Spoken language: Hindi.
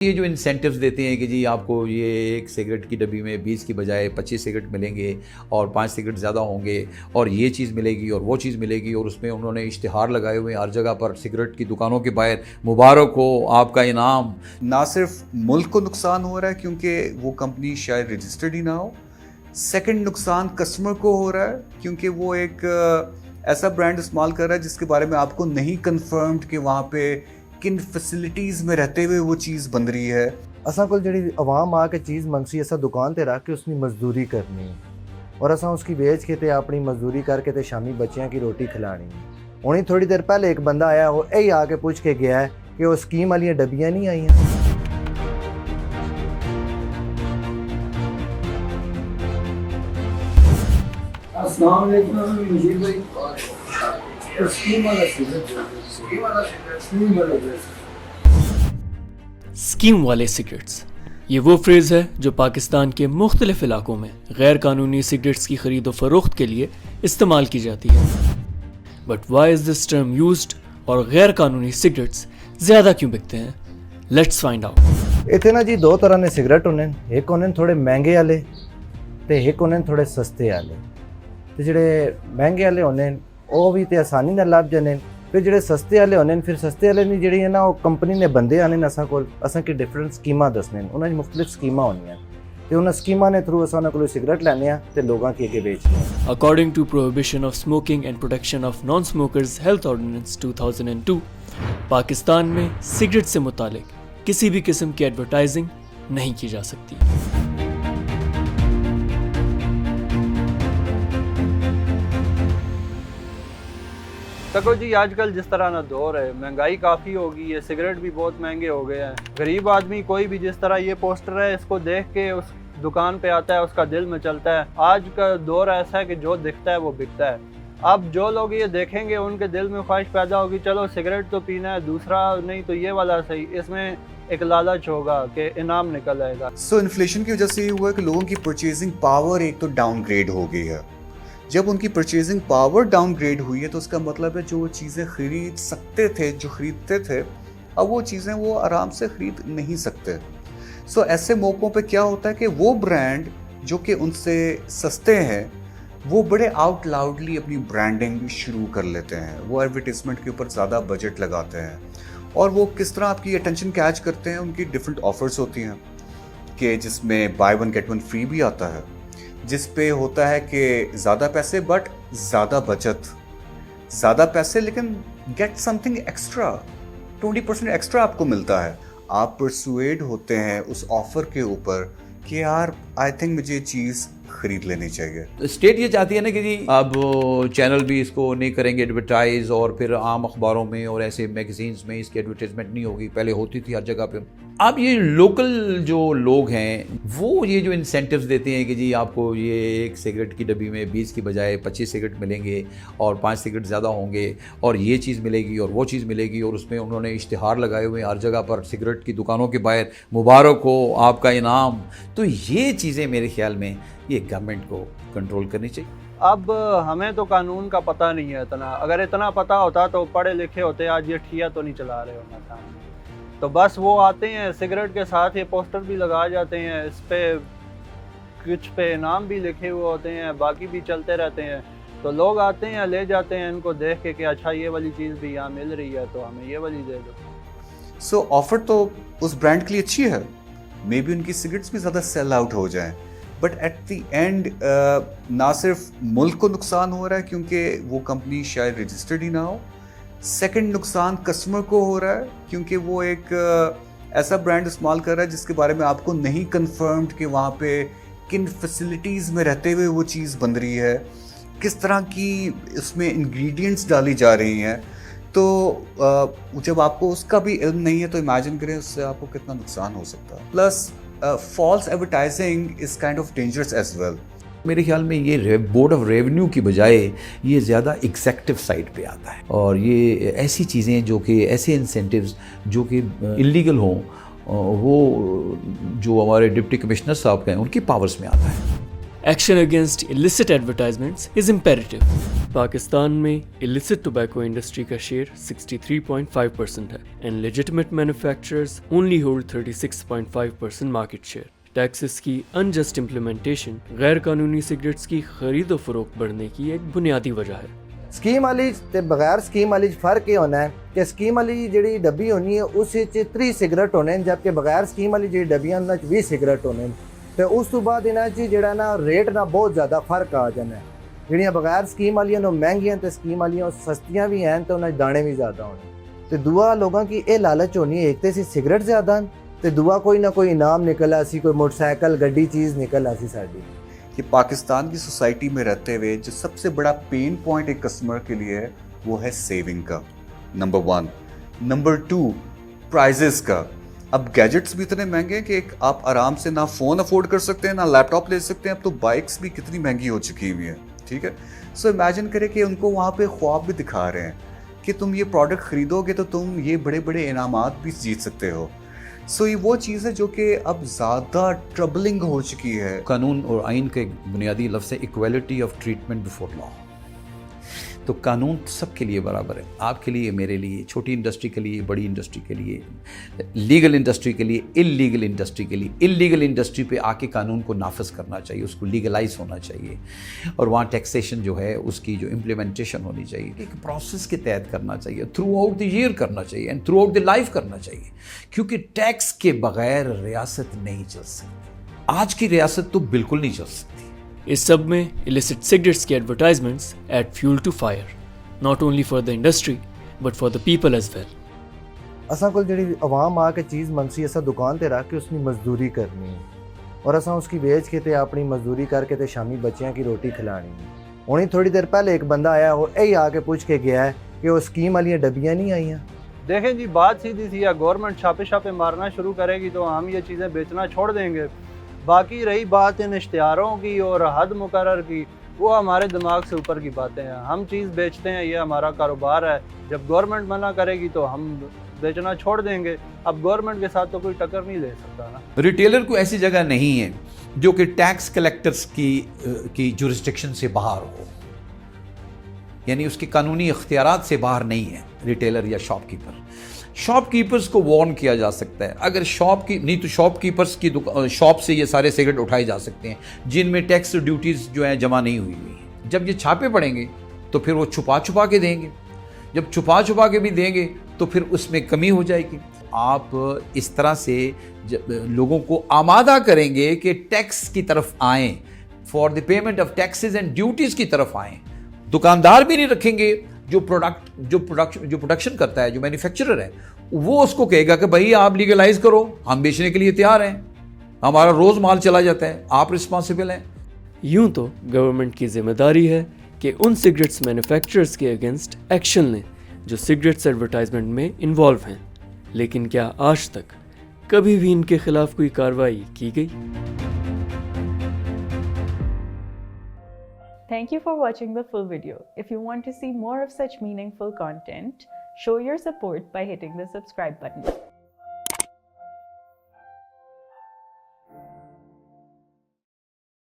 ये जो इंसेंटिव्स देते हैं कि जी आपको ये एक सिगरेट की डब्बी में 20 की बजाय 25 सिगरेट मिलेंगे और 5 सिगरेट ज़्यादा होंगे और ये चीज़ मिलेगी और वो चीज़ मिलेगी, और उसमें उन्होंने इश्तिहार लगाए हुए हर जगह पर सिगरेट की दुकानों के बाहर, मुबारक हो आपका इनाम। ना सिर्फ मुल्क को नुकसान हो रहा है क्योंकि वो कंपनी शायद रजिस्टर्ड ही ना हो, सेकंड नुकसान कस्टमर को हो रहा है क्योंकि वो एक ऐसा ब्रांड इस्तेमाल कर रहा है जिसके बारे में आपको नहीं कंफर्म्ड कि वहाँ पे किन फैसिलिटीज़ में रहते हुए वो चीज़ बन रही है। असा को जी आवाम आके चीज़ मंगसी असा दुकान ते रख के उसकी मजदूरी करनी और असा उसकी बेच के ते अपनी मजदूरी करके ते शामी बच्चियां की रोटी खिलानी। उन्हीं थोड़ी देर पहले एक बंदा आया, वो यही आके पूछ के गया है कि वो स्कीम वाली डब्बियाँ नहीं आई हैं। स्कीम वाले सिगरेट्स, ये वो फ्रेज़ है जो पाकिस्तान के मुख्तलिफ इलाकों में गैर कानूनी सिगरेट्स की खरीद व फरोख्त के लिए इस्तेमाल की जाती है। But why is this term used और गैर कानूनी सिगरेट्स ज़्यादा क्यों बिकते हैं? Let's find out. इतने ना जी दो तरह ने सिगरेट होने, एक होने थोड़े महंगे वाले ते एक होने थोड़े सस्ते वाले। तो ਜਿਹੜੇ महंगे वाले होने वो भी तो आसानी नाल लभ जाने, फिर ਜਿਹੜੇ सस्ते वाले होने फिर सस्ते वाले नहीं ਜਿਹੜੀ ना वो कंपनी ने बंदे आने असा कोल असा की डिफरेंट स्कीमां दसने, उन्होंने मुख्तलिफ स्कीमां होनियां ते उन्हां स्कीमां ने थ्रू असा उन्हां कोलों सिगरेट लैने आ ते लोगां की अगे बेचने। According to Prohibition of Smoking and Protection of Non-Smokers Health Ordinance 2002, Pakistan में सिगरेट से मुतालिक किसी भी किस्म की एडवर्टाइजिंग नहीं की जा सकती। देखो जी, आजकल जिस तरह ना दौर है, महंगाई काफ़ी हो गई है, सिगरेट भी बहुत महंगे हो गए हैं। गरीब आदमी कोई भी जिस तरह ये पोस्टर है इसको देख के उस दुकान पे आता है, उसका दिल मचलता है। आज का दौर ऐसा है कि जो दिखता है वो बिकता है। अब जो लोग ये देखेंगे उनके दिल में ख्वाहिश पैदा होगी, चलो सिगरेट तो पीना है, दूसरा नहीं तो ये वाला सही। इसमें एक लालच होगा कि इनाम निकल आएगा। सो इन्फ्लेशन की वजह से ये हुआ है कि लोगों की परचेजिंग पावर एक तो डाउनग्रेड हो गई है। जब उनकी परचेजिंग पावर डाउनग्रेड हुई है तो उसका मतलब है जो चीज़ें खरीद सकते थे, जो खरीदते थे, अब वो चीज़ें वो आराम से खरीद नहीं सकते। सो ऐसे मौक़ों पे क्या होता है कि वो ब्रांड जो कि उनसे सस्ते हैं वो बड़े आउट लाउडली अपनी ब्रांडिंग शुरू कर लेते हैं। वो एडवर्टीज़मेंट के ऊपर ज़्यादा बजट लगाते हैं और वो किस तरह आपकी अटेंशन कैच करते हैं। उनकी डिफरेंट ऑफर्स होती हैं कि जिसमें by one get one free भी आता है, जिस पे होता है कि ज़्यादा पैसे बट ज़्यादा बचत, ज़्यादा पैसे लेकिन गेट समथिंग एक्स्ट्रा, 20% एक्स्ट्रा आपको मिलता है। आप परसुएड होते हैं उस ऑफ़र के ऊपर कि यार आई थिंक मुझे ये चीज़ खरीद लेनी चाहिए। स्टेट ये चाहती है ना कि जी अब चैनल भी इसको नहीं करेंगे एडवर्टाइज, और फिर आम अखबारों में और ऐसे मैगजीन्स में इसकी एडवर्टाइजमेंट नहीं होगी, पहले होती थी हर जगह पे। अब ये लोकल जो लोग हैं वो ये जो इंसेंटिव्स देते हैं कि जी आपको ये एक सिगरेट की डब्बी में 20 की बजाय 25 सिगरेट मिलेंगे और 5 सिगरेट ज़्यादा होंगे और ये चीज़ मिलेगी और वो चीज़ मिलेगी, और उसमें उन्होंने इश्तिहार लगाए हुए हर जगह पर सिगरेट की दुकानों के बाहर, मुबारक हो आपका इनाम। तो ये चीज़ें मेरे ख्याल में ये गवर्नमेंट को कंट्रोल करनी चाहिए। अब हमें तो कानून का पता नहीं है इतना, अगर इतना पता होता तो पढ़े लिखे होते, आज ये ठिया तो नहीं चला रहे होना था। तो बस वो आते हैं सिगरेट के साथ ये पोस्टर भी लगा जाते हैं, इस पे कुछ पे इनाम भी लिखे हुए होते हैं, बाकी भी चलते रहते हैं। तो लोग आते हैं, ले जाते हैं इनको देख के कि अच्छा ये वाली चीज़ भी यहाँ मिल रही है तो हमें ये वाली दे दो। सो ऑफर तो उस ब्रांड के लिए अच्छी है, मे बी उनकी सिगरेट्स भी ज़्यादा सेल आउट हो जाएं, बट एट द एंड ना सिर्फ मुल्क को नुकसान हो रहा है क्योंकि वो कंपनी शायद रजिस्टर्ड ही ना हो, सेकंड नुकसान कस्टमर को हो रहा है क्योंकि वो एक ऐसा ब्रांड इस्तेमाल कर रहा है जिसके बारे में आपको नहीं कंफर्म्ड कि वहाँ पे किन फैसिलिटीज़ में रहते हुए वो चीज़ बन रही है, किस तरह की उसमें इंग्रेडिएंट्स डाली जा रही हैं। तो जब आपको उसका भी इल्म नहीं है तो इमेजिन करें उससे आपको कितना नुकसान हो सकता है। Plus false advertising is kind of dangerous as well. मेरे ख्याल में ये बोर्ड ऑफ रेवेन्यू की बजाय ये ज़्यादा एग्जेक्टिव साइड पे आता है, और ये ऐसी चीज़ें जो कि ऐसे इंसेंटिव्स जो कि इलीगल हों वो जो हमारे डिप्टी कमिश्नर साहब हैं उनकी पावर्स में आता है। Action against illicit advertisements is imperative. Pakistan में illicit tobacco industry का शेयर 63.5% है and legitimate manufacturers only hold 36.5% market share. Taxes की अनजस्ट इम्प्लीमेंटेशन गैर कानूनी सिगरेट्स की खरीद और फरोख्त बढ़ने की एक बुनियादी वजह है। ਸਕੀਮ ਵਾਲੀ ਤੇ ਬਗੈਰ ਸਕੀਮ ਵਾਲੀ 'ਚ ਫਰਕ ਇਹ ਹੋਣਾ ਹੈ ਕਿ ਸਕੀਮ ਵਾਲੀ ਜਿਹੜੀ ਡੱਬੀ ਹੋਣੀ ਹੈ ਉਸ ਵਿੱਚ 30 ਸਿਗਰਟ ਹੋਣੇ ਨੇ, ਜਦਕਿ ਬਗੈਰ ਸਕੀਮ ਵਾਲੀ ਜਿਹੜੀ ਡੱਬੀਆਂ ਉਹਨਾਂ 'ਚ 20 ਸਿਗਰਟ ਹੋਣੇ ਨੇ ਤੇ ਉਸ ਤੋਂ ਬਾਅਦ ਇਹਨਾਂ 'ਚ ਜਿਹੜਾ ਨਾ ਰੇਟ ਨਾਲ ਬਹੁਤ ਜ਼ਿਆਦਾ ਫਰਕ ਆ ਜਾਣਾ ਹੈ। ਜਿਹੜੀਆਂ ਬਗੈਰ ਸਕੀਮ ਵਾਲੀਆਂ ਨੂੰ ਮਹਿੰਗੀਆਂ ਤੇ ਸਕੀਮ ਵਾਲੀਆਂ ਉਹ ਸਸਤੀਆਂ ਵੀ ਹਨ ਤੇ ਉਹਨਾਂ 'ਚ ਦਾਣੇ ਵੀ ਜ਼ਿਆਦਾ ਹੋਣੇ ਤੇ ਦੂਆ ਲੋਕਾਂ की ਇਹ ਲਾਲਚ ਹੋਣੀ ਹੈ ਇੱਕ ਤੇ ਸੀ ਸਿਗਰਟ ਜ਼ਿਆਦਾ ਹਨ ਤੇ ਦੂਆ ਕੋਈ ਨਾ ਕੋਈ ਇਨਾਮ ਨਿਕਲ ਆਸੀ, ਕੋਈ मोटरसाइकिल गड्डी चीज़ निकल आसी साड़ी। कि पाकिस्तान की सोसाइटी में रहते हुए जो सबसे बड़ा पेन पॉइंट एक कस्टमर के लिए है वो है सेविंग का, नंबर 1। नंबर 2 प्राइजेस का। अब गैजेट्स भी इतने महंगे हैं कि एक आप आराम से ना फ़ोन अफोर्ड कर सकते हैं ना लैपटॉप ले सकते हैं। अब तो बाइक्स भी कितनी महंगी हो चुकी हुई हैं, ठीक है। सो इमेजिन करें कि उनको वहाँ पे ख्वाब भी दिखा रहे हैं कि तुम ये प्रोडक्ट ख़रीदोगे तो तुम ये बड़े बड़े इनामात भी जीत सकते हो। सो ये वो चीज़ है जो कि अब ज़्यादा ट्रबलिंग हो चुकी है। कानून और आइन का एक बुनियादी लफ्ज़ है equality of treatment before law. तो कानून सबके लिए बराबर है, आपके लिए, मेरे लिए, छोटी इंडस्ट्री के लिए, बड़ी इंडस्ट्री के लिए, लीगल इंडस्ट्री के लिए, इलीगल इंडस्ट्री के लिए। इलीगल इंडस्ट्री पे आके कानून को नाफिज करना चाहिए, उसको लीगलाइज होना चाहिए और वहाँ टैक्सेशन जो है उसकी जो इम्प्लीमेंटेशन होनी चाहिए एक प्रोसेस के तहत करना चाहिए, थ्रू आउट द ईयर करना चाहिए and through out the life करना चाहिए, क्योंकि टैक्स के बगैर रियासत नहीं चल सकती। आज की रियासत तो बिल्कुल नहीं चल सकती। इस सब में illicit cigarettes के advertisements add fuel to fire, not only for the industry but for the people as well. असां कोल ਜਿਹੜੀ आवाम आके चीज़ मंगसी असां दुकान ते रख के उसकी मजदूरी करनी है और असां उसकी बेच के ते अपनी मजदूरी करके ते शामी बच्चियां की रोटी खिलानी है। हुणी थोड़ी देर पहले एक बंदा आया और यही आके पूछ के गया है कि वो स्कीम वाली डब्बियां नहीं आई हैं। देखें जी, बात सीधी सी है, गवर्नमेंट छापे मारना शुरू करेगी तो हम ये चीज़ें बेचना छोड़ देंगे। बाकी रही बात इन इश्तिहारों की और हद मुकर्रर की, वो हमारे दिमाग से ऊपर की बातें हैं। हम चीज़ बेचते हैं, ये हमारा कारोबार है। जब गवर्नमेंट मना करेगी तो हम बेचना छोड़ देंगे। अब गवर्नमेंट के साथ तो कोई टक्कर नहीं दे सकता ना। रिटेलर को ऐसी जगह नहीं है जो कि टैक्स कलेक्टर्स की जुरिस्डिक्शन से बाहर हो, यानी उसके कानूनी इख्तियारात से बाहर नहीं है रिटेलर या शॉपकीपर। शॉपकीपर्स को वार्न किया जा सकता है, अगर नहीं तो शॉपकीपर्स की शॉप से ये सारे सिगरेट उठाए जा सकते हैं जिनमें टैक्स ड्यूटीज़ जो है जमा नहीं हुई हुई। जब ये छापे पड़ेंगे तो फिर वो छुपा के देंगे, जब छुपा के भी देंगे तो फिर उसमें कमी हो जाएगी। आप इस तरह से लोगों को आमादा करेंगे कि टैक्स की तरफ आएँ, for the payment of taxes and duties की तरफ आएँ। दुकानदार भी नहीं रखेंगे, जो प्रोडक्शन करता है, जो मैन्युफैक्चरर है, वो उसको कहेगा कि भाई आप लीगलाइज करो, हम बेचने के लिए तैयार हैं, हमारा रोज माल चला जाता है, आप रिस्पॉन्सिबल हैं। यूं तो गवर्नमेंट की जिम्मेदारी है कि उन सिगरेट्स मैन्युफैक्चरर्स के अगेंस्ट एक्शन लें जो सिगरेट्स एडवर्टाइजमेंट में इन्वॉल्व हैं, लेकिन क्या आज तक कभी भी इनके खिलाफ कोई कार्रवाई की गई? Thank you for watching the full video. If you want to see more of such meaningful content, show your support by hitting the subscribe button.